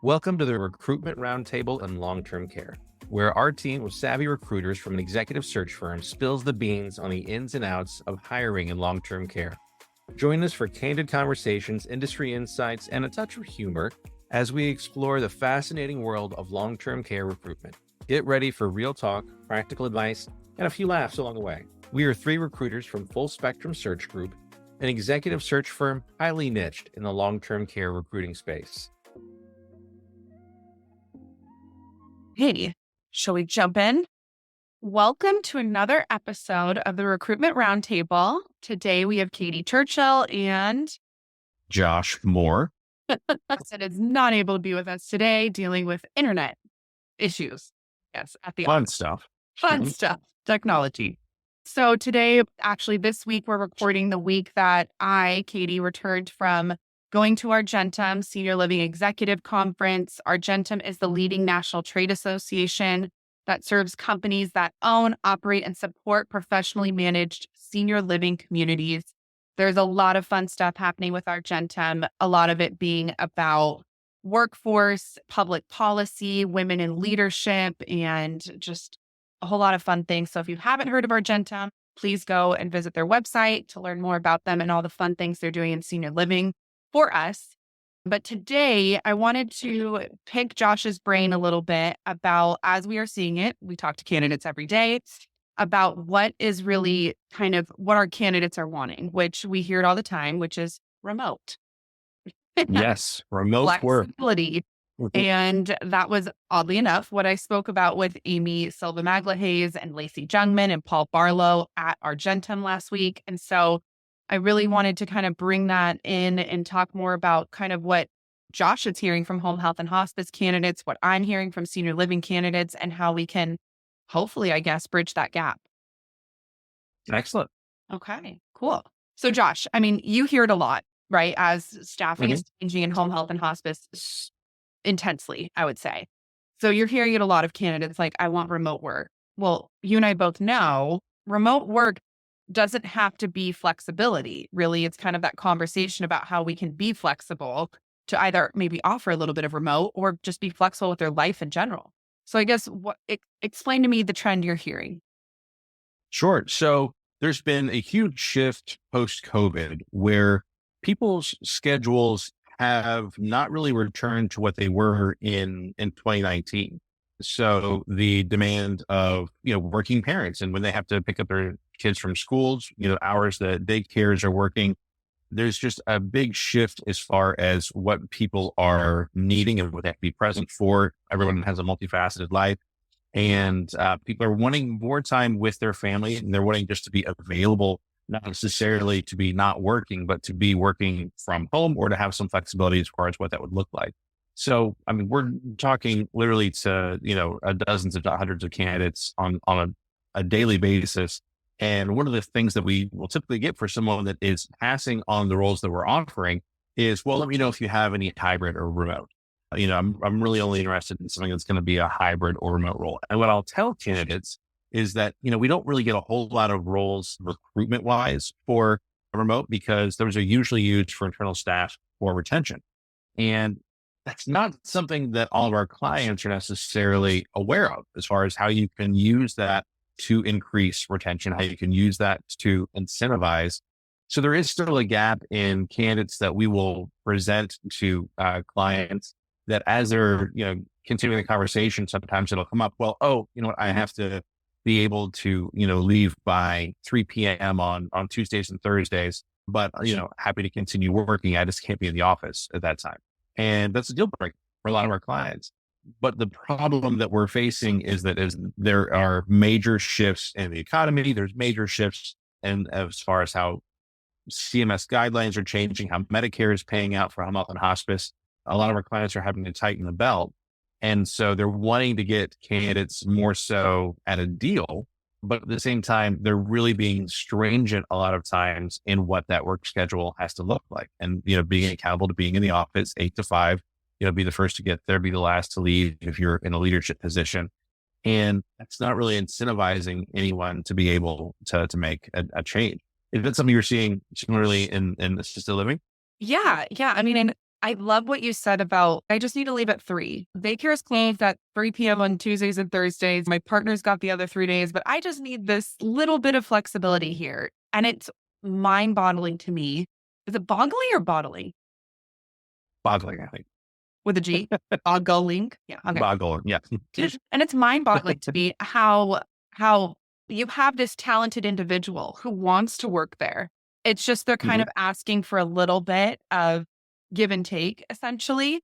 Welcome to the Recruitment Roundtable in Long-Term Care, where our team of savvy recruiters from an executive search firm spills the beans on the ins and outs of hiring in long-term care. Join us for candid conversations, industry insights, and a touch of humor as we explore the fascinating world of long-term care recruitment. Get ready for real talk, practical advice, and a few laughs along the way. We are three recruiters from Full Spectrum Search Group, an executive search firm highly niched in the long-term care recruiting space. Hey, shall we jump in? Welcome to another episode of the Recruitment Roundtable. Today we have Katie Churchill and Josh Moore. that is not able to be with us today, dealing with internet issues. Yes, at the Fun office. stuff. Fun stuff, technology. So today, actually this week, we're recording the week that Katie, returned from going to Argentum Senior Living Executive Conference. Argentum is the leading national trade association that serves companies that own, operate, and support professionally managed senior living communities. There's a lot of fun stuff happening with Argentum, a lot of it being about workforce, public policy, women in leadership, and just a whole lot of fun things. So if you haven't heard of Argentum, please go and visit their website to learn more about them and all the fun things they're doing in senior living for us. But today I wanted to pick Josh's brain a little bit about, as we are seeing it, we talk to candidates every day about what is really kind of what our candidates are wanting, which we hear it all the time, which is remote. Yes, remote work. Flexibility. And that was, oddly enough, what I spoke about with Amy Silva Maglahays and Lacey Jungman and Paul Barlow at Argentum last week. And so I really wanted to kind of bring that in and talk more about kind of what Josh is hearing from home health and hospice candidates, what I'm hearing from senior living candidates, and how we can hopefully, I guess, bridge that gap. Excellent. Okay, cool. So Josh, I mean, you hear it a lot, right? As staffing is changing in home health and hospice intensely, I would say. So you're hearing it a lot of candidates like, I want remote work. Well, you and I both know remote work doesn't have to be flexibility. Really, it's kind of that conversation about how we can be flexible to either maybe offer a little bit of remote or just be flexible with their life in general. So I guess explain to me the trend you're hearing. Sure. So there's been a huge shift post-COVID where people's schedules have not really returned to what they were in 2019. So the demand of, working parents, and when they have to pick up their kids from schools, hours that daycares are working, there's just a big shift as far as what people are needing and what they have to be present for. Everyone has a multifaceted life, and people are wanting more time with their family, and they're wanting just to be available, not necessarily to be not working, but to be working from home or to have some flexibility as far as what that would look like. So, I mean, we're talking literally to, dozens if not hundreds of candidates on a daily basis. And one of the things that we will typically get for someone that is passing on the roles that we're offering is, well, let me know if you have any hybrid or remote. I'm really only interested in something that's going to be a hybrid or remote role. And what I'll tell candidates is that, we don't really get a whole lot of roles recruitment wise for a remote, because those are usually used for internal staff or retention. And that's not something that all of our clients are necessarily aware of as far as how you can use that to increase retention, how you can use that to incentivize. So there is still a gap in candidates that we will present to clients that, as they're, continuing the conversation, sometimes it'll come up, well, I have to be able to, leave by 3 p.m. on Tuesdays and Thursdays, but, happy to continue working. I just can't be in the office at that time. And that's a deal breaker for a lot of our clients. But the problem that we're facing is that there are major shifts in the economy. There's major shifts in as far as how CMS guidelines are changing, how Medicare is paying out for home health and hospice. A lot of our clients are having to tighten the belt. And so they're wanting to get candidates more so at a deal, but at the same time, they're really being stringent a lot of times in what that work schedule has to look like. And, being accountable to being in the office 8 to 5, be the first to get there, be the last to leave if you're in a leadership position. And that's not really incentivizing anyone to be able to make a change. Is that something you're seeing similarly in assisted living? Yeah. I mean, and I love what you said about, I just need to leave at 3. Daycare is closed at 3 p.m. on Tuesdays and Thursdays. My partner's got the other 3 days, but I just need this little bit of flexibility here. And it's mind boggling to me. Is it boggling or bottling? Boggling, I think. With a G? Boggling? Yeah. Okay. Boggling, yeah. And it's mind boggling to me how you have this talented individual who wants to work there. It's just they're kind of asking for a little bit of give and take, essentially.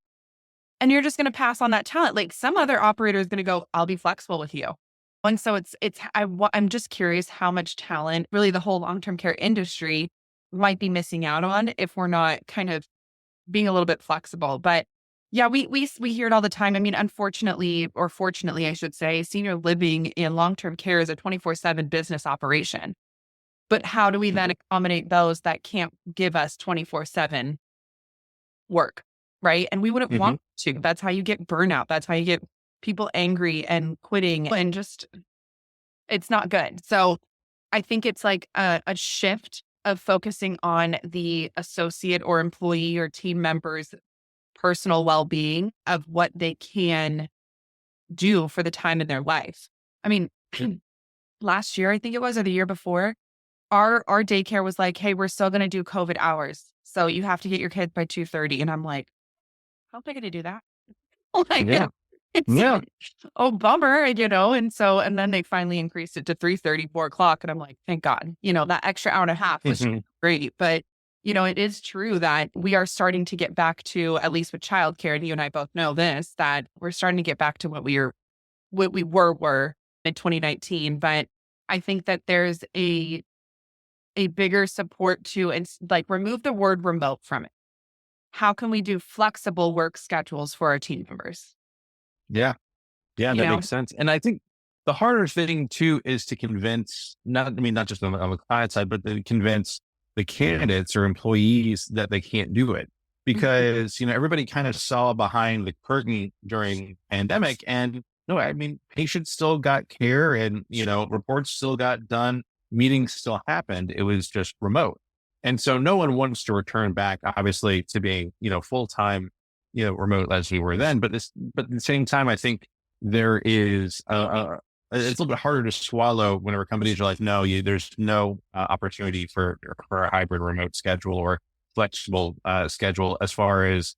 And you're just going to pass on that talent. Like some other operator is going to go, I'll be flexible with you. And so I'm just curious how much talent really the whole long-term care industry might be missing out on if we're not kind of being a little bit flexible. But yeah, we hear it all the time. I mean, unfortunately, or fortunately, I should say, senior living in long-term care is a 24/7 business operation. But how do we then accommodate those that can't give us 24/7 work, right? And we wouldn't want to. That's how you get burnout. That's how you get people angry and quitting and just, it's not good. So I think it's like a shift of focusing on the associate or employee or team members' personal well-being of what they can do for the time in their life. I mean, last year, I think it was, or the year before, our daycare was like, hey, we're still going to do COVID hours. So you have to get your kids by 2:30. And I'm like, how am I going to do that? Like, Yeah. oh, bummer, and then they finally increased it to 3:30, 4 o'clock. And I'm like, thank God, that extra hour and a half was great. But, it is true that we are starting to get back to, at least with childcare, and you and I both know this, that we're starting to get back to what we were in 2019. But I think that there's a bigger support to, and like remove the word remote from it. How can we do flexible work schedules for our team members? Yeah. Yeah, that makes sense. And I think the harder thing too is to convince, not just on the client side, but to convince the candidates or employees that they can't do it. Because, everybody kind of saw behind the curtain during pandemic, and patients still got care and, reports still got done, meetings still happened. It was just remote. And so no one wants to return back, obviously, to being, full-time, remote as we were then. But at the same time, I think there is, it's a little bit harder to swallow whenever companies are like, no, there's no opportunity for a hybrid remote schedule or flexible schedule as far as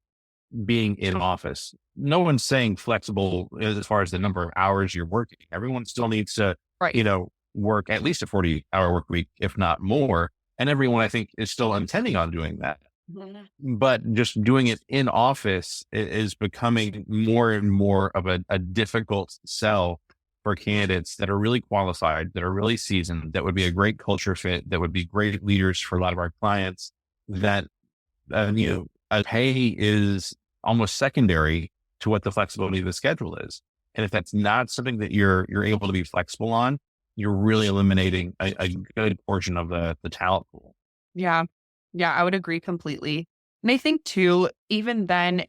being in office. No one's saying flexible as far as the number of hours you're working. Everyone still needs to, work at least a 40-hour work week, if not more. And everyone, I think, is still intending on doing that. But just doing it in office is becoming more and more of a difficult sell for candidates that are really qualified, that are really seasoned, that would be a great culture fit, that would be great leaders for a lot of our clients, that, pay is almost secondary to what the flexibility of the schedule is. And if that's not something that you're able to be flexible on, you're really eliminating a good portion of the talent pool. Yeah. Yeah, I would agree completely. And I think too, even then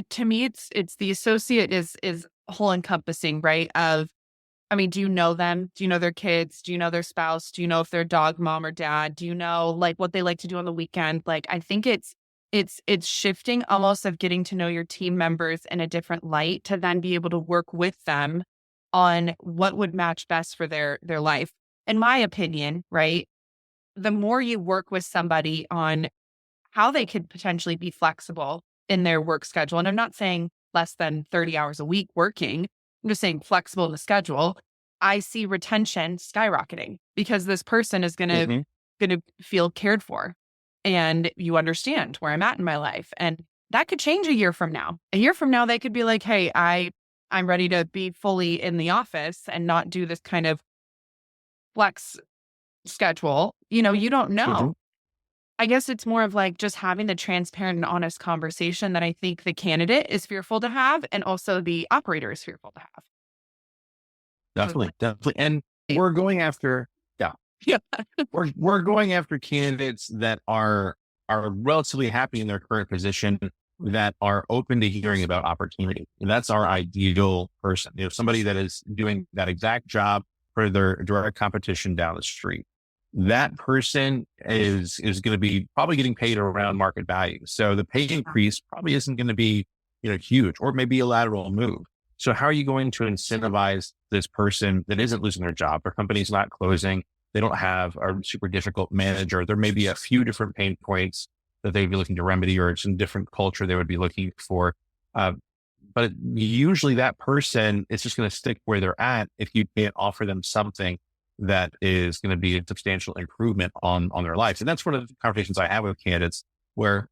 to me, it's the associate is whole encompassing, right? Do you know them? Do you know their kids? Do you know their spouse? Do you know if they're dog mom or dad? Do you know like what they like to do on the weekend? Like, I think it's shifting almost of getting to know your team members in a different light to then be able to work with them on what would match best for their life. In my opinion, right? The more you work with somebody on how they could potentially be flexible in their work schedule, and I'm not saying less than 30 hours a week working, I'm just saying flexible in the schedule, I see retention skyrocketing because this person is going to feel cared for, and you understand where I'm at in my life. And that could change a year from now. A year from now, they could be like, hey, I'm ready to be fully in the office and not do this kind of flex schedule. You don't know. I guess it's more of like just having the transparent and honest conversation that I think the candidate is fearful to have, and also the operator is fearful to have. Definitely. And we're going after, we're going after candidates that are relatively happy in their current position, that are open to hearing about opportunity. And that's our ideal person. Somebody that is doing that exact job for their direct competition down the street. that person is going to be probably getting paid around market value. So the pay increase probably isn't going to be, huge, or maybe a lateral move. So how are you going to incentivize this person that isn't losing their job? Their company's not closing. They don't have a super difficult manager. There may be a few different pain points that they'd be looking to remedy, or some different culture they would be looking for. Uh, but usually that person is just going to stick where they're at if you can't offer them something that is going to be a substantial improvement on their lives. And that's one of the conversations I have with candidates where,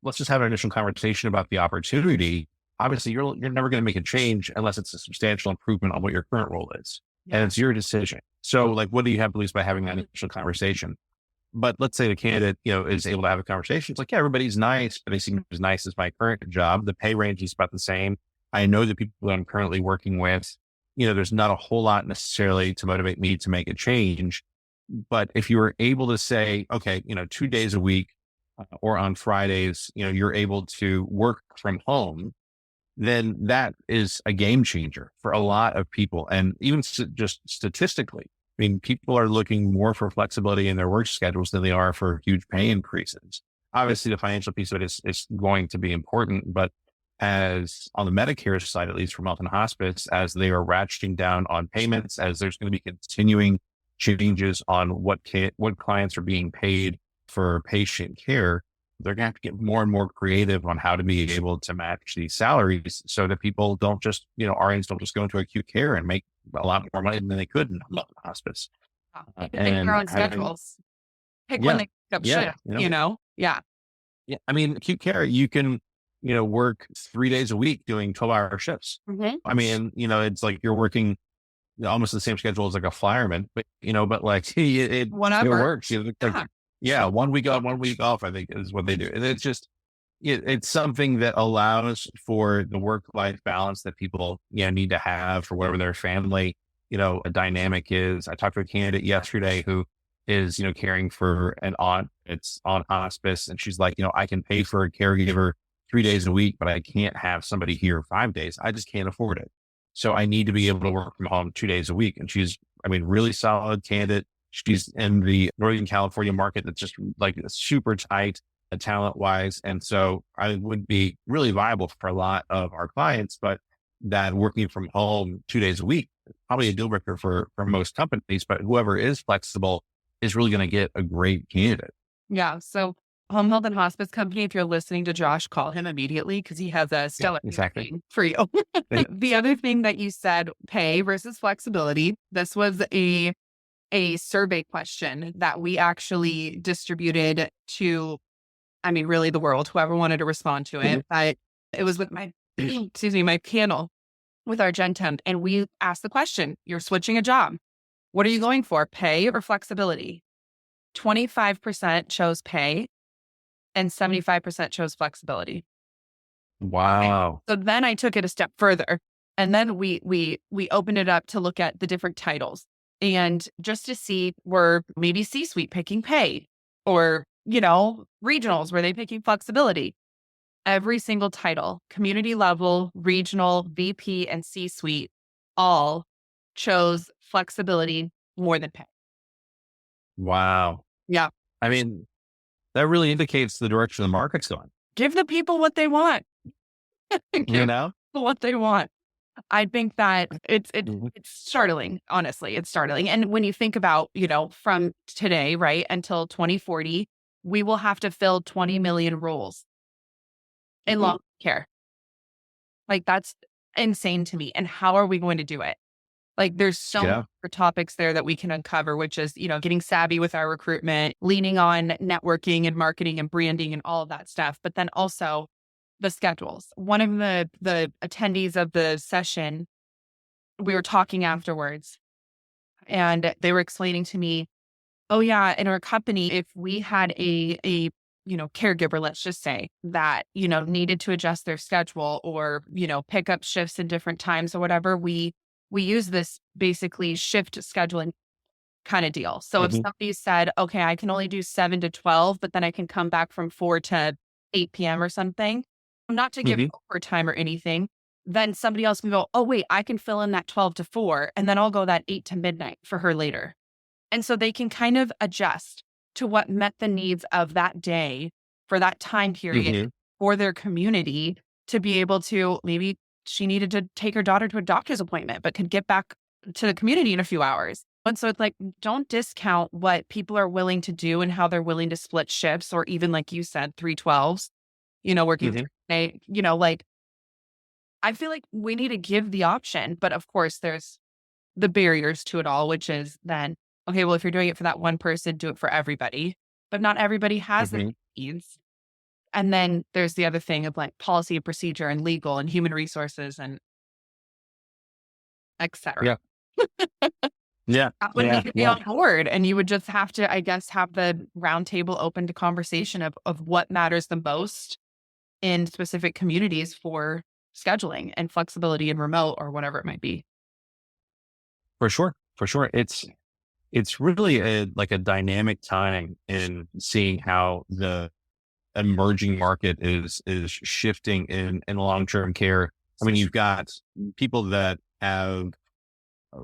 let's just have an initial conversation about the opportunity. Obviously, you're never going to make a change unless it's a substantial improvement on what your current role is. Yeah. And it's your decision. So like, what do you have to lose by having that initial conversation? But let's say the candidate, is able to have a conversation. It's like, yeah, everybody's nice, but they seem as nice as my current job. The pay range is about the same. I know the people that I'm currently working with, there's not a whole lot necessarily to motivate me to make a change. But if you were able to say, okay, 2 days a week or on Fridays, you're able to work from home, then that is a game changer for a lot of people. And even just statistically, people are looking more for flexibility in their work schedules than they are for huge pay increases. Obviously, the financial piece of it is going to be important, but as on the Medicare side, at least for health and hospice, as they are ratcheting down on payments, as there's going to be continuing changes on what clients are being paid for patient care, they're going to have to get more and more creative on how to be able to match these salaries so that people don't just, RNs don't just go into acute care and make a lot more money than they could in hospice. Pick their own schedules. Pick when they pick up shift, Yeah. Yeah. Acute care, you can, work 3 days a week doing 12-hour shifts. Mm-hmm. It's like you're working almost the same schedule as like a fireman, but, but like it works. Yeah. 1 week on, 1 week off, I think is what they do. And it's just, it's something that allows for the work-life balance that people, need to have for whatever their family, a dynamic is. I talked to a candidate yesterday who is, caring for an aunt. It's on hospice. And she's like, I can pay for a caregiver 3 days a week, but I can't have somebody here 5 days. I just can't afford it. So I need to be able to work from home 2 days a week. And she's, really solid candidate. She's in the Northern California market that's just like super tight talent wise. And so I would be really viable for a lot of our clients, but that working from home 2 days a week, is probably a deal breaker for most companies, but whoever is flexible is really going to get a great candidate. Yeah. So Home Health and Hospice Company, if you're listening to Josh, call him immediately because he has a stellar thing for you. The other thing that you said, pay versus flexibility. This was a survey question that we actually distributed to, really the world, whoever wanted to respond to it. But it was with my, my panel with our Gen Temp. And we asked the question, you're switching a job. What are you going for? Pay or flexibility? 25% chose pay and 75% chose flexibility. Wow. So then I took it a step further. And then we opened it up to look at the different titles. And just to see, were maybe C-suite picking pay, or, regionals, were they picking flexibility? Every single title, community level, regional, VP, and C-suite, all chose flexibility more than pay. Wow. Yeah. That really indicates the direction the market's going. Give the people what they want. What they want. I think that it's startling, honestly. It's startling. And when you think about, from today, right, until 2040, we will have to fill 20 million roles in long care. Like, that's insane to me. And how are we going to do it? Like, there's so many topics there that we can uncover, which is, getting savvy with our recruitment, leaning on networking and marketing and branding and all of that stuff. But then also the schedules. One of the attendees of the session, we were talking afterwards, and they were explaining to me, oh yeah, in our company, if we had a caregiver, let's just say, that, needed to adjust their schedule or, pick up shifts in different times or whatever, we use this basically shift scheduling kind of deal. So if somebody said, okay, I can only do 7 to 12, but then I can come back from 4 to 8 p.m. or something, not to give overtime or anything, then somebody else can go, oh wait, I can fill in that 12 to 4, and then I'll go that 8 to midnight for her later. And so they can kind of adjust to what met the needs of that day for that time period hmm for their community to be able to, maybe she needed to take her daughter to a doctor's appointment, but could get back to the community in a few hours. And so it's like, don't discount what people are willing to do and how they're willing to split shifts, or even like you said, 312s, working hmm through the day, like I feel like we need to give the option, but of course there's the barriers to it all, which is then, okay, well, if you're doing it for that one person, do it for everybody, but not everybody has the hmm needs. And then there's the other thing of like policy and procedure and legal and human resources and et cetera. Yeah. Yeah. That would Yeah. need to be Yeah. on board. And you would just have to, I guess, have the roundtable open to conversation of what matters the most in specific communities for scheduling and flexibility and remote or whatever it might be. For sure. For sure. It's really like a dynamic time in seeing how the emerging market is shifting in long-term care. I mean, you've got people that have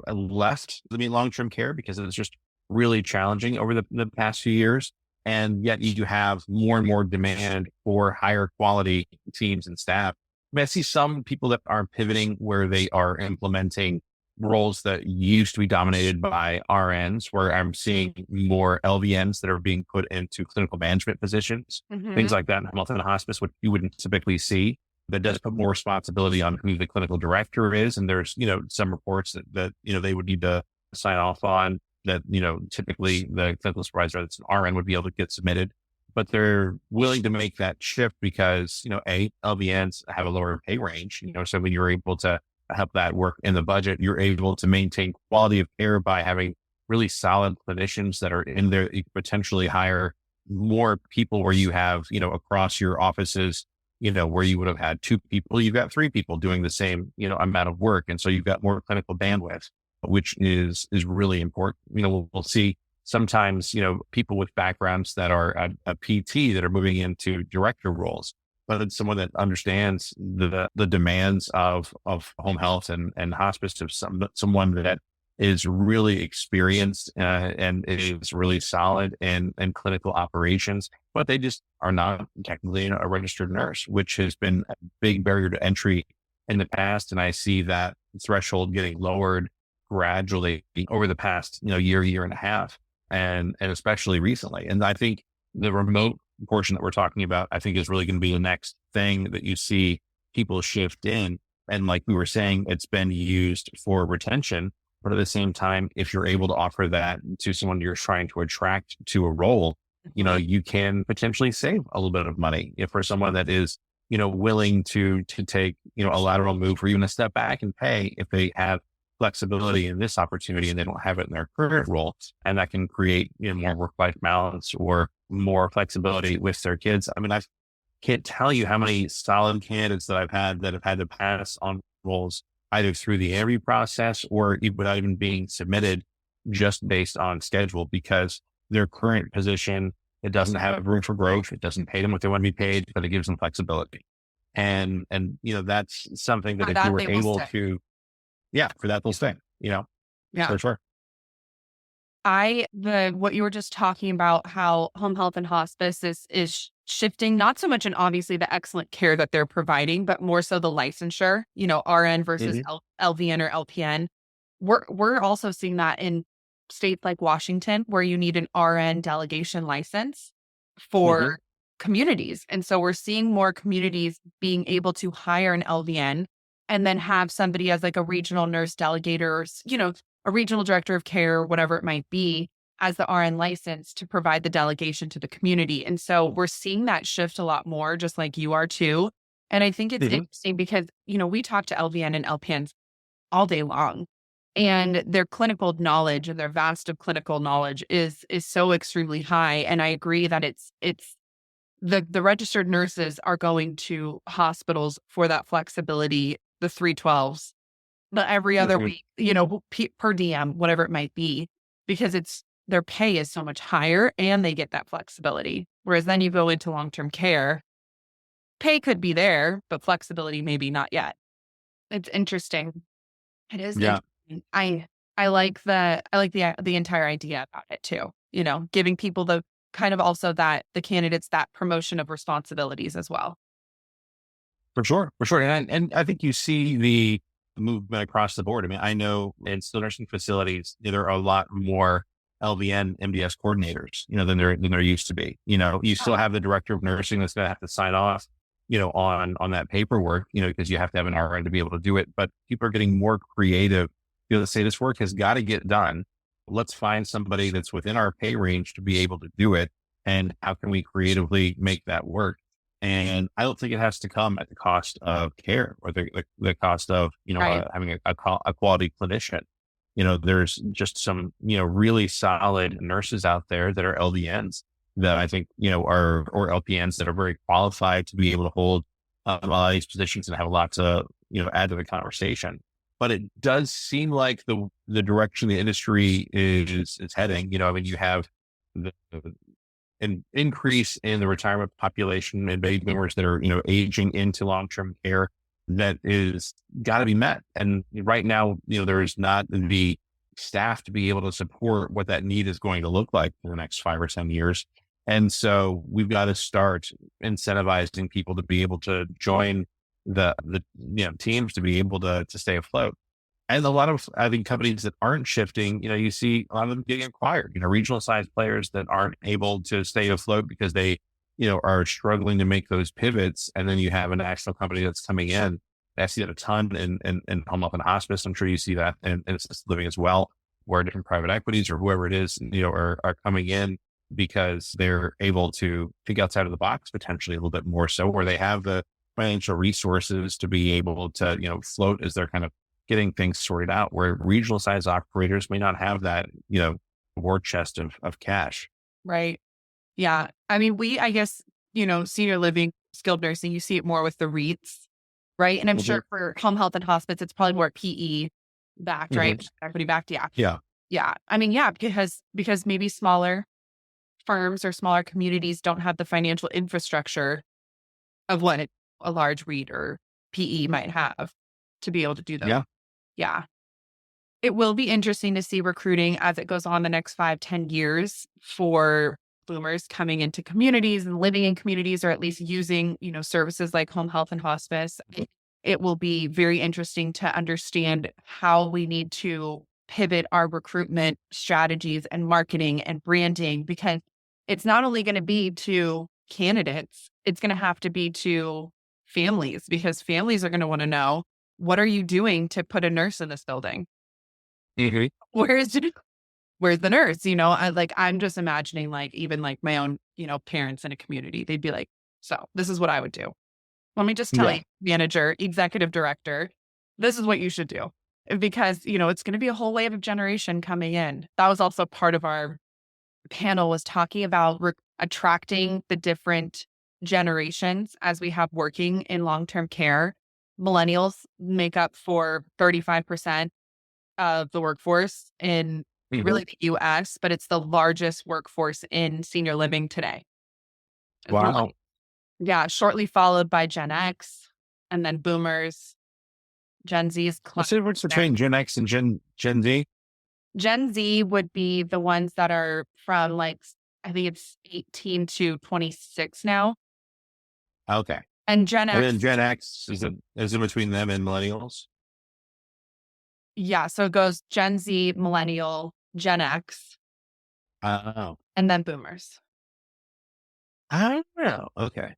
left, long-term care because it's just really challenging over the past few years. And yet you do have more and more demand for higher quality teams and staff. I mean, I see some people that are pivoting where they are implementing roles that used to be dominated by RNs, where I'm seeing more LVNs that are being put into clinical management positions, things Hmm. like that in home health and hospice, which you wouldn't typically see. That does put more responsibility on who the clinical director is. And there's, some reports that they would need to sign off on that, typically the clinical supervisor that's an RN would be able to get submitted. But they're willing to make that shift because, LVNs have a lower pay range, so when you're able to help that work in the budget, you're able to maintain quality of care by having really solid clinicians that are in there. You could potentially hire more people where you have, across your offices, where you would have had two people, you've got three people doing the same, amount of work. And so you've got more clinical bandwidth, which is really important. We'll see sometimes, people with backgrounds that are a PT that are moving into director roles, but it's someone that understands the demands of home health and hospice, of someone that is really experienced and is really solid in clinical operations, but they just are not technically a registered nurse, which has been a big barrier to entry in the past. And I see that threshold getting lowered gradually over the past, year and a half, and especially recently. And I think the remote portion that we're talking about, I think is really going to be the next thing that you see people shift in. And like we were saying, it's been used for retention, but at the same time, if you're able to offer that to someone you're trying to attract to a role, you can potentially save a little bit of money if for someone that is, willing to take, a lateral move or even a step back and pay if they have flexibility in this opportunity and they don't have it in their current role. And that can create, more work-life balance or more flexibility with their kids. I mean, I can't tell you how many solid candidates that I've had that have had to pass on roles either through the interview process or without even being submitted, just based on schedule, because their current position, it doesn't have room for growth. It doesn't pay them what they want to be paid, but it gives them flexibility. And, that's something that For if you that, were they will able stay. to, yeah, for that, they'll stay, Yeah. for sure. What you were just talking about, how home health and hospice is shifting, not so much in obviously the excellent care that they're providing, but more so the licensure, RN versus hmm LVN or LPN. We're also seeing that in states like Washington, where you need an RN delegation license hmm for communities. And so we're seeing more communities being able to hire an LVN and then have somebody as like a regional nurse delegator or, a regional director of care, whatever it might be, as the RN license to provide the delegation to the community. And so we're seeing that shift a lot more, just like you are too. And I think it's hmm interesting because, we talk to LVN and LPNs all day long, and their clinical knowledge and their vast of clinical knowledge is so extremely high. And I agree that it's the registered nurses are going to hospitals for that flexibility, the 312s, but every other hmm week, per diem, whatever it might be, because their pay is so much higher and they get that flexibility. Whereas then you go into long-term care, pay could be there, but flexibility maybe not yet. It's interesting. It is Yeah. interesting. I like the entire idea about it too. Giving people the kind of also that the candidates that promotion of responsibilities as well. For sure, for sure. And I think you see the movement across the board. I mean, I know in skilled nursing facilities, there are a lot more LVN MDS coordinators, than there used to be. You still have the director of nursing that's going to have to sign off, on that paperwork, because you have to have an RN to be able to do it. But people are getting more creative, to say this work has got to get done. Let's find somebody that's within our pay range to be able to do it. And how can we creatively make that work? And I don't think it has to come at the cost of care or the cost of, Right. having a quality clinician. There's just some, really solid nurses out there that are LVNs that I think, or LPNs that are very qualified to be able to hold a lot of these positions and have a lot to, add to the conversation. But it does seem like the direction the industry is heading. I mean, you have the an increase in the retirement population and baby boomers that are, aging into long-term care that is got to be met. And right now, there's not the staff to be able to support what that need is going to look like for the next 5 or 10 years. And so we've got to start incentivizing people to be able to join the teams to be able to stay afloat. And a lot of, I think, companies that aren't shifting, you see a lot of them getting acquired, regional sized players that aren't able to stay afloat because they, are struggling to make those pivots. And then you have a national company that's coming in. I see that a ton in Home Health and Hospice. I'm sure you see that in assisted living as well, where different private equities or whoever it is, are coming in because they're able to think outside of the box potentially a little bit more so, where they have the financial resources to be able to, float as they're kind of getting things sorted out, where regional size operators may not have that, war chest of cash. Right. Yeah. I mean, I guess, senior living, skilled nursing, you see it more with the REITs, right? And I'm Mhm. sure for home health and hospice, it's probably more PE backed, right? Mhm. Equity backed. Yeah. Yeah. Yeah. I mean, yeah, because maybe smaller firms or smaller communities don't have the financial infrastructure of what a large REIT or PE might have to be able to do those. Yeah. Yeah. It will be interesting to see recruiting as it goes on the next 5-10 years for boomers coming into communities and living in communities, or at least using, services like home health and hospice. It will be very interesting to understand how we need to pivot our recruitment strategies and marketing and branding, because it's not only going to be to candidates, it's going to have to be to families, because families are going to want to know, what are you doing to put a nurse in this building? Mhm. Where's where's the nurse? I'm just imagining, like, even like my own, parents in a community, they'd be like, so this is what I would do. Let me just tell Yeah. you, manager, executive director, this is what you should do. Because, it's going to be a whole wave of generation coming in. That was also part of our panel, was talking about attracting the different generations as we have working in long-term care. Millennials make up for 35% of the workforce in Mhm. really the US, but it's the largest workforce in senior living today. It's Wow. Yeah, shortly followed by Gen X and then boomers. Gen Z is What's close the difference there. between Gen X and Gen Z? Gen Z would be the ones that are from, like, I think it's 18 to 26 now. Okay. And Gen And then X, Gen X is it between them and millennials? yeah, so it goes Gen Z, millennial, Gen X, Oh. and then boomers. I don't know. Okay.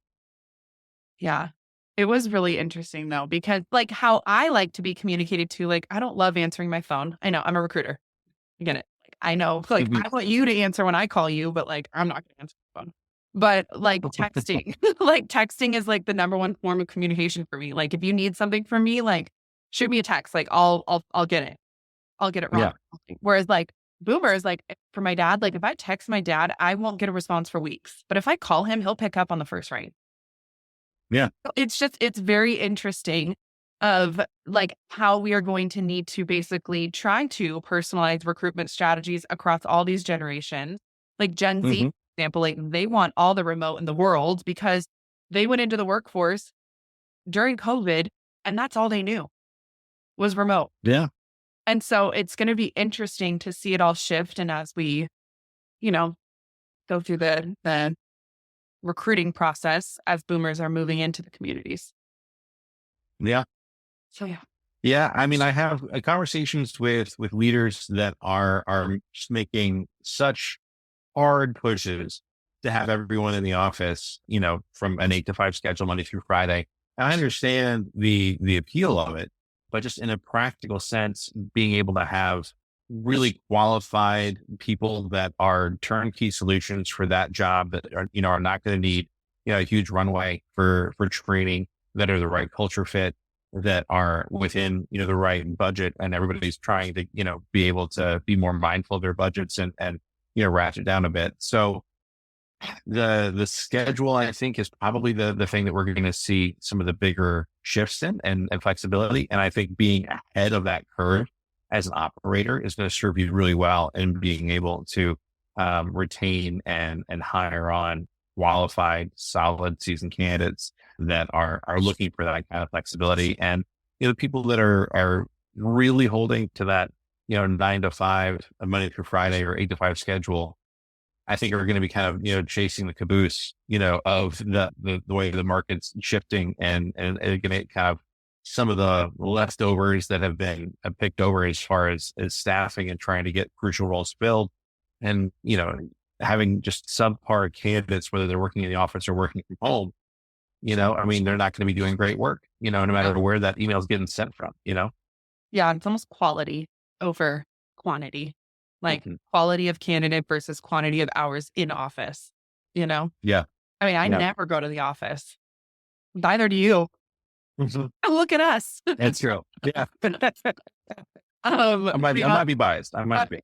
Yeah. It was really interesting though, because like how I like to be communicated to, like, I don't love answering my phone. I know I'm a recruiter. I get it. Like, I know, like, Mhm. I want you to answer when I call you, but like, I'm not going to answer the phone. But like texting, like texting is like the number one form of communication for me. Like, if you need something from me, like, shoot me a text. Like, I'll get it. I'll get it wrong. Yeah. Whereas like boomers, like, for my dad, like if I text my dad, I won't get a response for weeks. But if I call him, he'll pick up on the first ring. Yeah. It's very interesting of like how we are going to need to basically try to personalize recruitment strategies across all these generations. Like Gen Z, Mhm. for example, like they want all the remote in the world because they went into the workforce during COVID and that's all they knew was remote. Yeah. And so it's going to be interesting to see it all shift. And as we, you know, go through the recruiting process as boomers are moving into the communities. Yeah. So, yeah. Yeah. I mean, I have conversations with leaders that are just making such hard pushes to have everyone in the office, from an 8 to 5 schedule, Monday through Friday. And I understand the appeal of it, but just in a practical sense, being able to have really qualified people that are turnkey solutions for that job that are not going to need, a huge runway for training, that are the right culture fit, that are within, the right budget, and everybody's trying to, be able to be more mindful of their budgets and ratchet down a bit. So the schedule, I think, is probably the thing that we're going to see some of the bigger shifts in and flexibility. And I think being ahead of that curve as an operator is going to serve you really well in being able to retain and hire on qualified, solid, seasoned candidates that are looking for that kind of flexibility. And people that are really holding to that 9 to 5, a Monday through Friday, or 8 to 5 schedule, I think are going to be kind of, chasing the caboose, of the way the market's shifting, and going to kind of some of the leftovers that have been picked over as far as staffing and trying to get crucial roles filled, and, having just subpar candidates, whether they're working in the office or working from home, I mean, they're not going to be doing great work, no matter where that email is getting sent from, Yeah. It's almost quality over quantity. Like quality of candidate versus quantity of hours in office, Yeah. I mean, I never go to the office. Neither do you. Look at us. That's true. Yeah. I might be biased. I might be.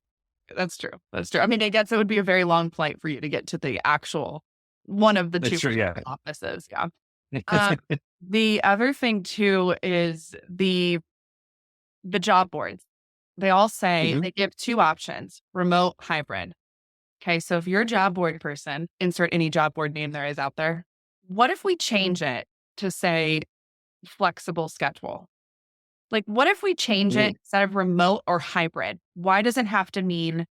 That's true. That's true. I mean, I guess it would be a very long flight for you to get to the actual one of the That's two true, offices. Yeah. The other thing too is the job boards. They all say they give 2 options: remote, hybrid. Okay. So if you're a job board person, insert any job board name there is out there. What if we change it to say flexible schedule? Like, what if we change it instead of remote or hybrid? Why does it have to mean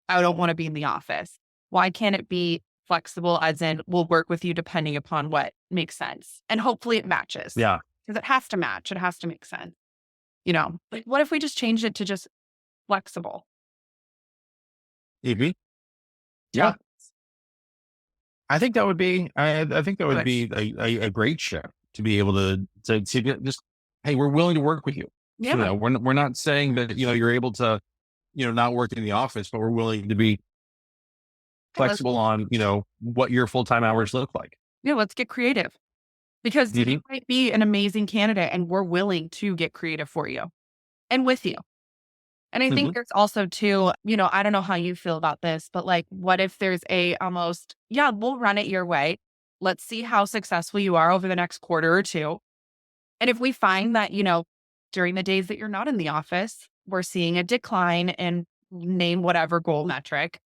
I don't want to be in the office? Why can't it be flexible, as in we'll work with you depending upon what makes sense? And hopefully it matches. Yeah. Because it has to match. It has to make sense. Like, what if we just changed it to just flexible? Yeah. I think that would be, I think that would be a great shift to be able to get just, hey, we're willing to work with you. Yeah. We're not saying that, you're able to, not work in the office, but we're willing to be flexible on, what your full-time hours look like. Yeah. Let's get creative, because you might be an amazing candidate and we're willing to get creative for you and with you. And I think there's also too, I don't know how you feel about this, but like, what if there's we'll run it your way. Let's see how successful you are over the next quarter or two. And if we find that, during the days that you're not in the office, we're seeing a decline in name whatever goal metric,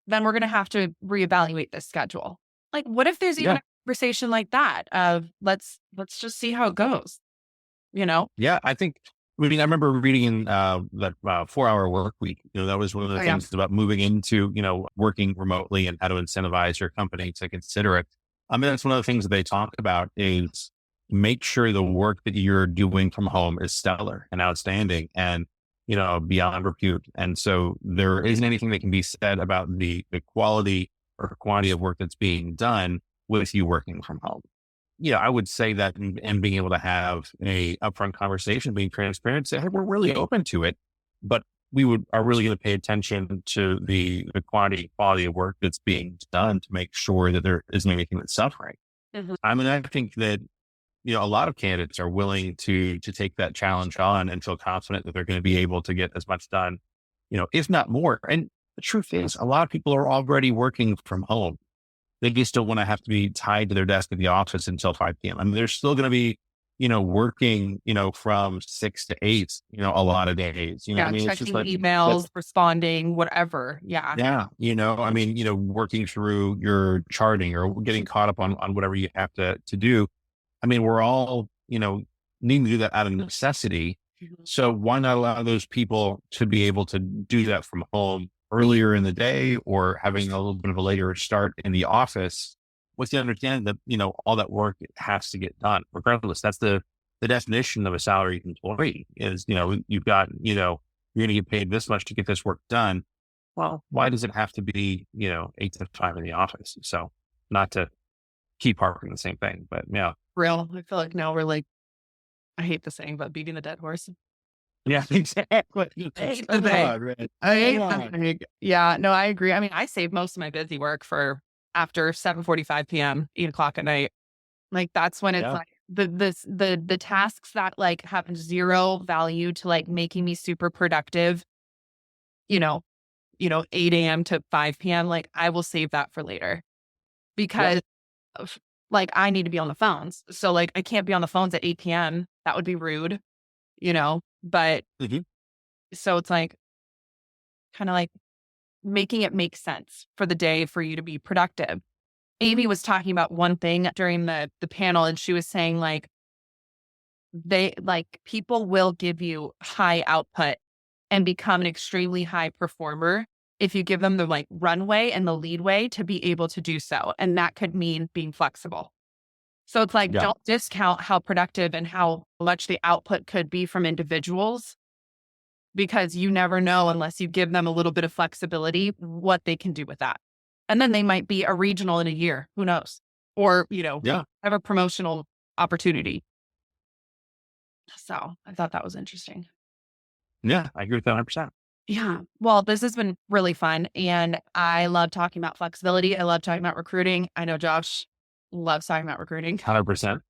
then we're going to have to reevaluate this schedule. Like, what if there's even a conversation like that of let's just see how it goes, Yeah, I remember reading in that 4-hour work week, that was one of the things about moving into, working remotely and how to incentivize your company to consider it. I mean, that's one of the things that they talk about is make sure the work that you're doing from home is stellar and outstanding and, beyond repute. And so there isn't anything that can be said about the quality or quantity of work that's being done with you working from home. I would say that and being able to have a upfront conversation, being transparent, say, hey, we're really open to it, but we are really going to pay attention to the quality of work that's being done to make sure that there isn't anything that's suffering. I mean, I think that, a lot of candidates are willing to take that challenge on and feel confident that they're going to be able to get as much done, if not more. And the truth is, a lot of people are already working from home. They just still want to have to be tied to their desk at the office until 5 p.m. I mean, they're still going to be, working, from 6 to 8, a lot of days. I mean, checking it's just like emails, responding, whatever. Yeah. Yeah. I mean, working through your charting or getting caught up on whatever you have to do. I mean, we're all, needing to do that out of necessity. So why not allow those people to be able to do that from home earlier in the day or having a little bit of a later start in the office with the understanding that, all that work has to get done regardless. That's the definition of a salaried employee is, you've got, you're going to get paid this much to get this work done. Well, why does it have to be, 8 to 5 in the office? So not to keep harping the same thing, but yeah. Real. I feel like now we're like, I hate the saying, but beating the dead horse. Yeah, exactly. Come on, right? I hate that. Yeah, no, I agree. I mean, I save most of my busy work for after 7:45 p.m., 8 o'clock at night. Like that's when it's like the tasks that like have zero value to like making me super productive, you know, 8 a.m. to 5 p.m. Like I will save that for later because of, like I need to be on the phones. So like I can't be on the phones at 8 p.m. That would be rude, but so it's like kind of like making it make sense for the day for you to be productive. Amy was talking about one thing during the panel, and she was saying like people will give you high output and become an extremely high performer if you give them the like runway and the leadway to be able to do so. And that could mean being flexible. So it's like, don't discount how productive and how much the output could be from individuals, because you never know unless you give them a little bit of flexibility, what they can do with that. And then they might be a regional in a year, who knows? Or, have a promotional opportunity. So I thought that was interesting. Yeah, I agree with that 100%. Yeah. Well, this has been really fun. And I love talking about flexibility. I love talking about recruiting. I know Josh loves talking about recruiting. 100%.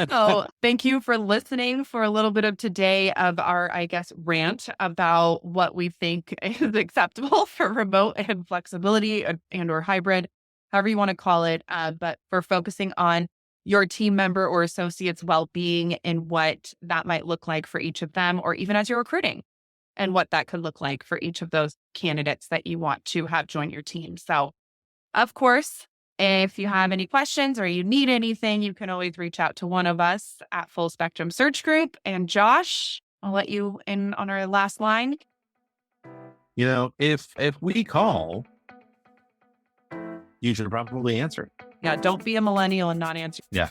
So thank you for listening for a little bit of today of our, I guess, rant about what we think is acceptable for remote and flexibility and or hybrid, however you want to call it. But for focusing on your team member or associate's well-being and what that might look like for each of them, or even as you're recruiting and what that could look like for each of those candidates that you want to have join your team. So of course, if you have any questions or you need anything, you can always reach out to one of us at Full Spectrum Search Group. And Josh, I'll let you in on our last line. If we call, you should probably answer. Yeah, don't be a millennial and not answer. Yeah.